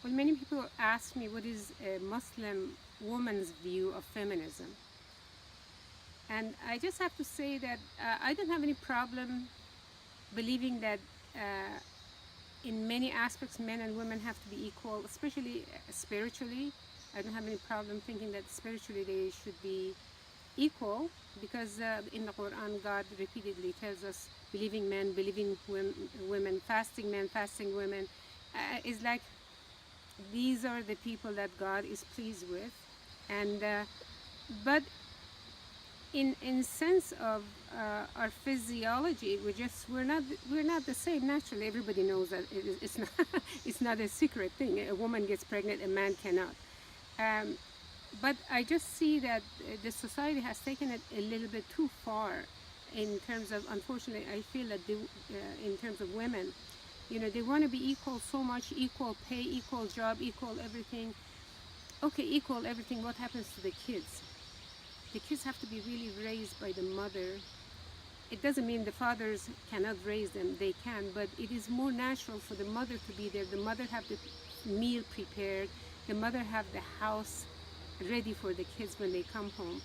Well, many people ask me what is a Muslim woman's view of feminism. And I just have to say that I don't have any problem believing that in many aspects men and women have to be equal, especially spiritually. I don't have any problem thinking that spiritually they should be equal, because in the Quran God repeatedly tells us believing men, believing women, fasting men, fasting women, is like these are the people that God is pleased with. And but in sense of our physiology, we're not the same naturally. Everybody knows that it's not it's not a secret thing. A woman gets pregnant, a man cannot. um, but I just see that the society has taken it a little bit too far in terms of, unfortunately, I feel that in terms of women, they want to be equal so much, equal pay, equal job, equal everything. Okay, equal everything. What happens to the kids? The kids have to be really raised by the mother. It doesn't mean the fathers cannot raise them, they can, but it is more natural for the mother to be there. The mother have the meal prepared, the mother have the house ready for the kids when they come home.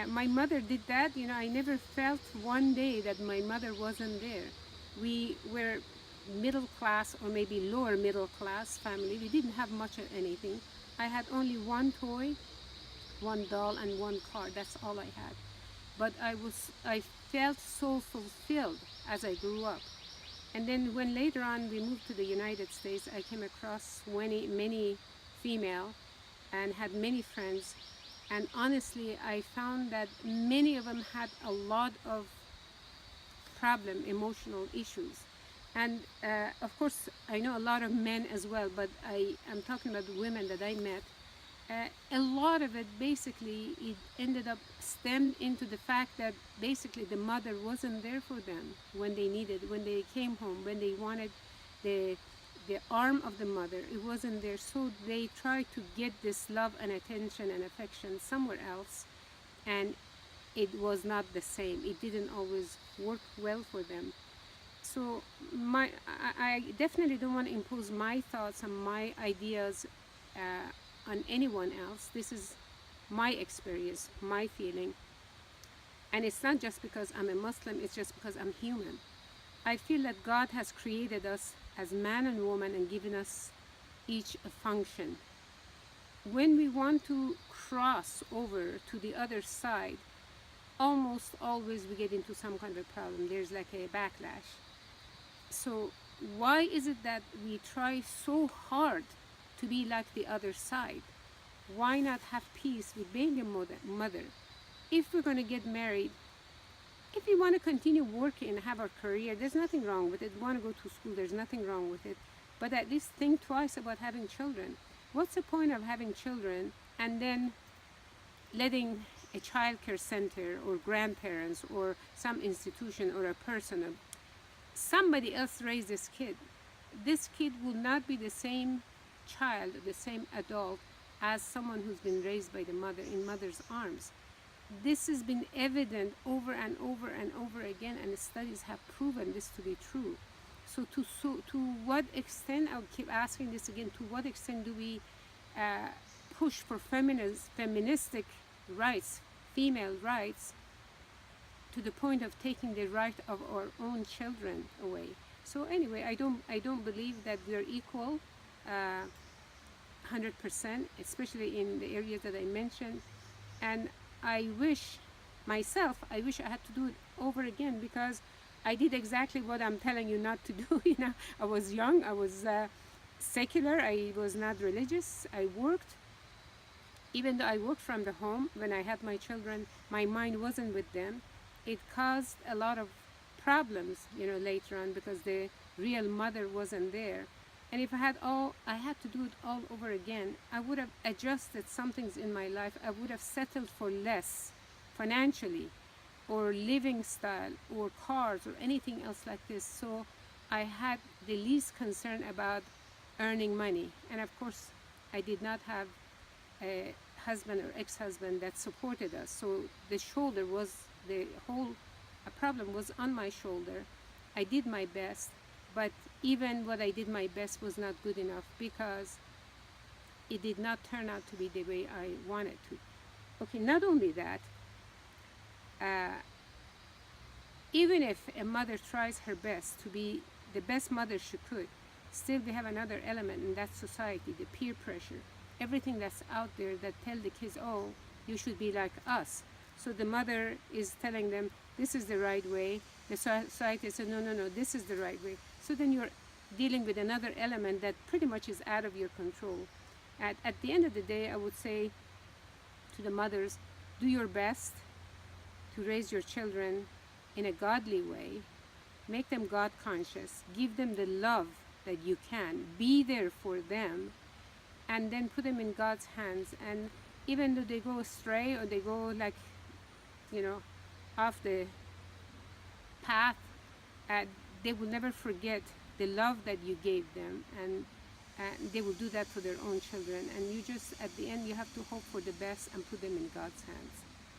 My mother did that. I never felt one day that my mother wasn't there. We were middle class, or maybe lower middle class family. We didn't have much of anything. I had only one toy, one doll, and one car. That's all I had. But I felt so fulfilled as I grew up. And then when later on we moved to the United States, I came across many female and had many friends. And honestly, I found that many of them had a lot of emotional issues. And of course, I know a lot of men as well, but I am talking about the women that I met. A lot of it basically, it ended up stemmed into the fact that basically the mother wasn't there for them when they needed, when they came home, when they wanted the arm of the mother. It wasn't there, so they tried to get this love and attention and affection somewhere else, and it was not the same. It didn't always work well for them. So I definitely don't want to impose my thoughts and my ideas on anyone else. This is my experience, my feeling. And it's not just because I'm a Muslim, it's just because I'm human. I feel that God has created us as man and woman and given us each a function. When we want to cross over to the other side, almost always we get into some kind of problem. There's like a backlash. So why is it that we try so hard to be like the other side? Why not have peace with being a mother? If we're going to get married, if we want to continue working and have our career, there's nothing wrong with it. Want to go to school, there's nothing wrong with it. But at least think twice about having children. What's the point of having children and then letting a child care center or grandparents or some institution or a person, or somebody else raise this kid? This kid will not be the same child, the same adult as someone who's been raised by the mother in mother's arms. This has been evident over and over and over again, and the studies have proven this to be true. So to what extent, I'll keep asking this again, to what extent do we push for feministic rights, female rights, to the point of taking the right of our own children away? So anyway, I don't believe that we are equal 100%, especially in the areas that I mentioned. And I wish I had to do it over again, because I did exactly what I'm telling you not to do. I was young, I was secular, I was not religious. I worked. Even though I worked from the home, when I had my children, my mind wasn't with them. It caused a lot of problems, later on, because the real mother wasn't there. And if I had to do it all over again, I would have adjusted some things in my life. I would have settled for less financially, or living style, or cars, or anything else like this. So I had the least concern about earning money. And of course, I did not have a husband or ex-husband that supported us. So the whole problem was on my shoulder. I did my best. But even what I did my best was not good enough, because it did not turn out to be the way I wanted to. Okay, not only that, uh, even if a mother tries her best to be the best mother she could, still we have another element in that society, the peer pressure. Everything that's out there that tell the kids, oh, you should be like us. So the mother is telling them, this is the right way. The society says, no, no, no, this is the right way. So then you're dealing with another element that pretty much is out of your control. At the end of the day, I would say to the mothers, do your best to raise your children in a godly way, make them God conscious, give them the love that you can, be there for them, and then put them in God's hands. And even though they go astray or they go like, off the path, they will never forget the love that you gave them, and they will do that for their own children. And you just, at the end, you have to hope for the best and put them in God's hands.